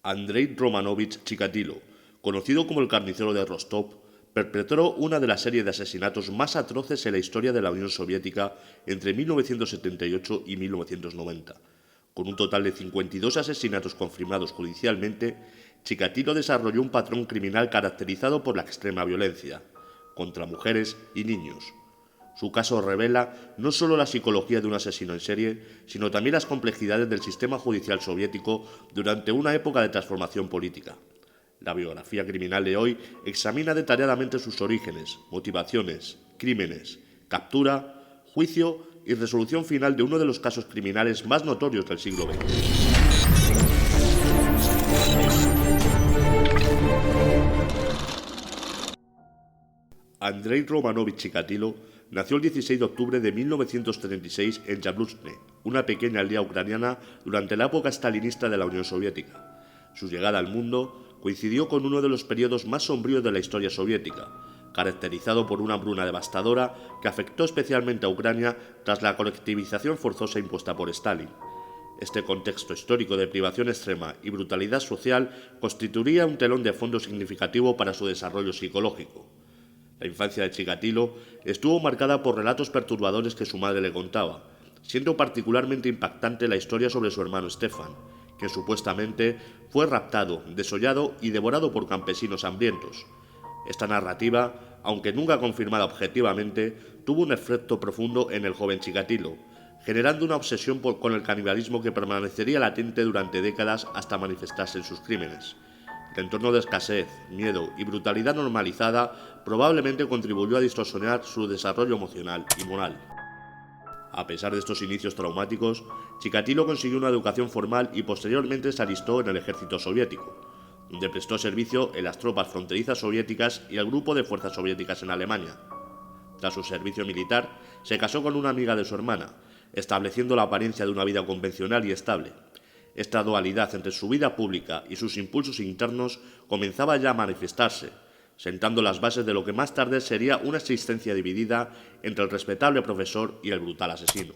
Andrei Romanovich Chikatilo, conocido como el carnicero de Rostov, perpetró una de las series de asesinatos más atroces en la historia de la Unión Soviética entre 1978 y 1990. Con un total de 52 asesinatos confirmados judicialmente, Chikatilo desarrolló un patrón criminal caracterizado por la extrema violencia contra mujeres y niños. Su caso revela no solo la psicología de un asesino en serie, sino también las complejidades del sistema judicial soviético durante una época de transformación política. La biografía criminal de hoy examina detalladamente sus orígenes, motivaciones, crímenes, captura, juicio y resolución final de uno de los casos criminales más notorios del siglo XX. Andrei Romanovich Chikatilo nació el 16 de octubre de 1936 en Yabluzne, una pequeña aldea ucraniana durante la época stalinista de la Unión Soviética. Su llegada al mundo coincidió con uno de los periodos más sombríos de la historia soviética, caracterizado por una hambruna devastadora que afectó especialmente a Ucrania tras la colectivización forzosa impuesta por Stalin. Este contexto histórico de privación extrema y brutalidad social constituiría un telón de fondo significativo para su desarrollo psicológico. La infancia de Chikatilo estuvo marcada por relatos perturbadores que su madre le contaba, siendo particularmente impactante la historia sobre su hermano Stefan, que supuestamente fue raptado, desollado y devorado por campesinos hambrientos. Esta narrativa, aunque nunca confirmada objetivamente, tuvo un efecto profundo en el joven Chikatilo, generando una obsesión con el canibalismo que permanecería latente durante décadas hasta manifestarse en sus crímenes. El entorno de escasez, miedo y brutalidad normalizada probablemente contribuyó a distorsionar su desarrollo emocional y moral. A pesar de estos inicios traumáticos, Chikatilo consiguió una educación formal y posteriormente se alistó en el ejército soviético, donde prestó servicio en las tropas fronterizas soviéticas y el grupo de fuerzas soviéticas en Alemania. Tras su servicio militar, se casó con una amiga de su hermana, estableciendo la apariencia de una vida convencional y estable. Esta dualidad entre su vida pública y sus impulsos internos comenzaba ya a manifestarse, sentando las bases de lo que más tarde sería una existencia dividida entre el respetable profesor y el brutal asesino.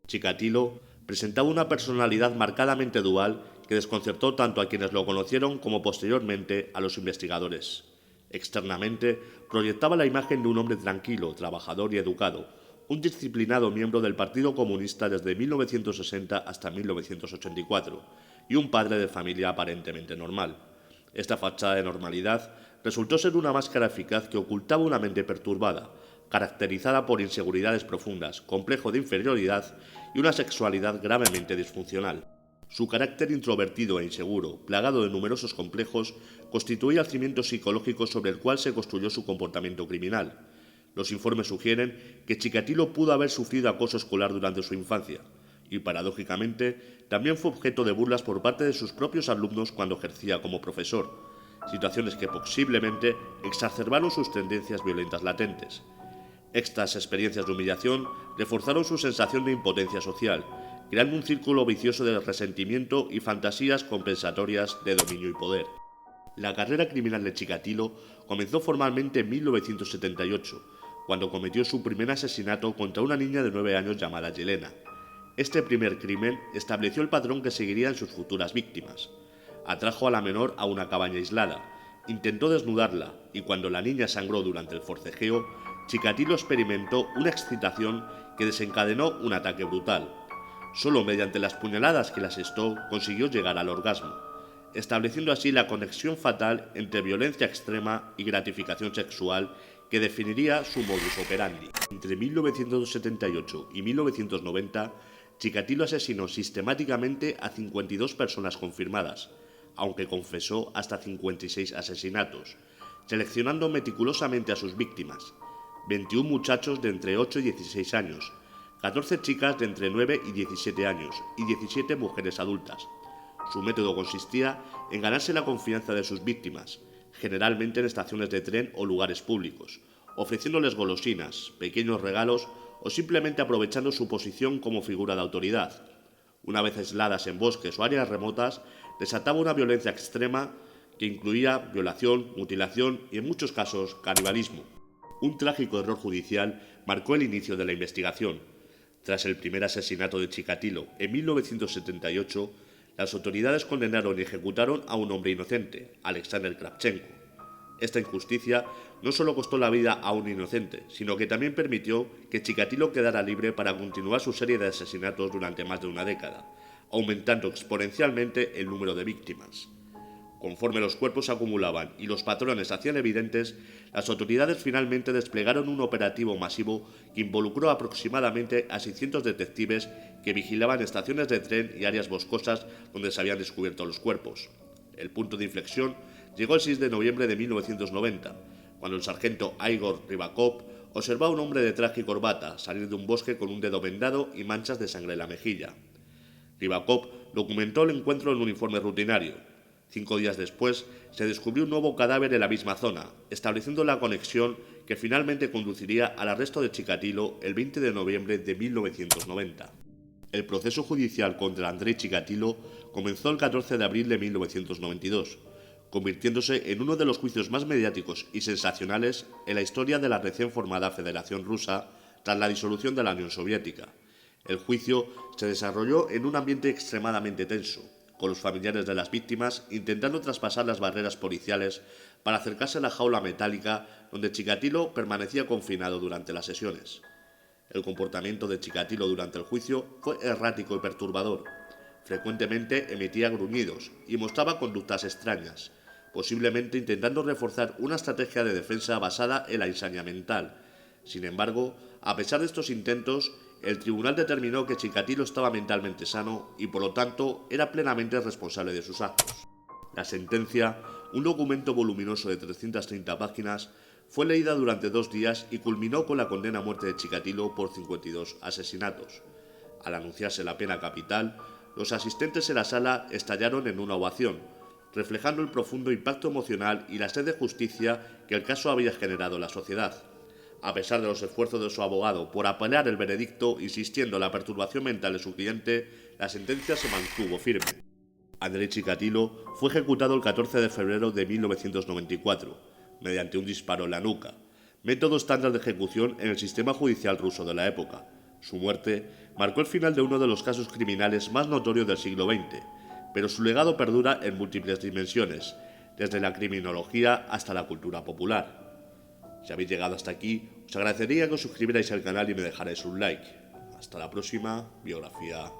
Chikatilo presentaba una personalidad marcadamente dual que desconcertó tanto a quienes lo conocieron como posteriormente a los investigadores. Externamente, proyectaba la imagen de un hombre tranquilo, trabajador y educado, un disciplinado miembro del Partido Comunista desde 1960 hasta 1984, y un padre de familia aparentemente normal. Esta fachada de normalidad resultó ser una máscara eficaz que ocultaba una mente perturbada, caracterizada por inseguridades profundas, complejo de inferioridad y una sexualidad gravemente disfuncional. Su carácter introvertido e inseguro, plagado de numerosos complejos, constituía el cimiento psicológico sobre el cual se construyó su comportamiento criminal. Los informes sugieren que Chikatilo pudo haber sufrido acoso escolar durante su infancia, y paradójicamente también fue objeto de burlas por parte de sus propios alumnos cuando ejercía como profesor, situaciones que posiblemente exacerbaron sus tendencias violentas latentes. Estas experiencias de humillación reforzaron su sensación de impotencia social, creando un círculo vicioso de resentimiento y fantasías compensatorias de dominio y poder. La carrera criminal de Chikatilo comenzó formalmente en 1978, cuando cometió su primer asesinato contra una niña de 9 años llamada Yelena. Este primer crimen estableció el patrón que seguiría en sus futuras víctimas. Atrajo a la menor a una cabaña aislada, intentó desnudarla y cuando la niña sangró durante el forcejeo, Chikatilo experimentó una excitación que desencadenó un ataque brutal. Solo mediante las puñaladas que le asestó consiguió llegar al orgasmo, estableciendo así la conexión fatal entre violencia extrema y gratificación sexual que definiría su modus operandi. Entre 1978 y 1990, Chikatilo asesinó sistemáticamente a 52 personas confirmadas, aunque confesó hasta 56 asesinatos, seleccionando meticulosamente a sus víctimas: 21 muchachos de entre 8 y 16 años, 14 chicas de entre 9 y 17 años y 17 mujeres adultas. Su método consistía en ganarse la confianza de sus víctimas, generalmente en estaciones de tren o lugares públicos, ofreciéndoles golosinas, pequeños regalos o simplemente aprovechando su posición como figura de autoridad. Una vez aisladas en bosques o áreas remotas, desataba una violencia extrema que incluía violación, mutilación y en muchos casos canibalismo. Un trágico error judicial marcó el inicio de la investigación. Tras el primer asesinato de Chikatilo en 1978, Las autoridades condenaron y ejecutaron a un hombre inocente, Alexander Kravchenko. Esta injusticia no solo costó la vida a un inocente, sino que también permitió que Chikatilo quedara libre para continuar su serie de asesinatos durante más de una década, aumentando exponencialmente el número de víctimas. Conforme los cuerpos se acumulaban y los patrones se hacían evidentes, las autoridades finalmente desplegaron un operativo masivo que involucró aproximadamente a 600 detectives que vigilaban estaciones de tren y áreas boscosas donde se habían descubierto los cuerpos. El punto de inflexión llegó el 6 de noviembre de 1990, cuando el sargento Igor Rybakov observó a un hombre de traje y corbata salir de un bosque con un dedo vendado y manchas de sangre en la mejilla. Rybakov documentó el encuentro en un informe rutinario. 5 días después, se descubrió un nuevo cadáver en la misma zona, estableciendo la conexión que finalmente conduciría al arresto de Chikatilo el 20 de noviembre de 1990. El proceso judicial contra Andrei Chikatilo comenzó el 14 de abril de 1992, convirtiéndose en uno de los juicios más mediáticos y sensacionales en la historia de la recién formada Federación Rusa tras la disolución de la Unión Soviética. El juicio se desarrolló en un ambiente extremadamente tenso, con los familiares de las víctimas intentando traspasar las barreras policiales para acercarse a la jaula metálica donde Chikatilo permanecía confinado durante las sesiones. El comportamiento de Chikatilo durante el juicio fue errático y perturbador. Frecuentemente emitía gruñidos y mostraba conductas extrañas, posiblemente intentando reforzar una estrategia de defensa basada en la insania mental. Sin embargo, a pesar de estos intentos, el tribunal determinó que Chikatilo estaba mentalmente sano y por lo tanto era plenamente responsable de sus actos. La sentencia, un documento voluminoso de 330 páginas, fue leída durante 2 días y culminó con la condena a muerte de Chikatilo por 52 asesinatos. Al anunciarse la pena capital, los asistentes en la sala estallaron en una ovación, reflejando el profundo impacto emocional y la sed de justicia que el caso había generado en la sociedad. A pesar de los esfuerzos de su abogado por apelar el veredicto, insistiendo en la perturbación mental de su cliente, la sentencia se mantuvo firme. Andrei Chikatilo fue ejecutado el 14 de febrero de 1994, mediante un disparo en la nuca, método estándar de ejecución en el sistema judicial ruso de la época. Su muerte marcó el final de uno de los casos criminales más notorios del siglo XX, pero su legado perdura en múltiples dimensiones, desde la criminología hasta la cultura popular. Si habéis llegado hasta aquí, os agradecería que os suscribierais al canal y me dejarais un like. Hasta la próxima biografía.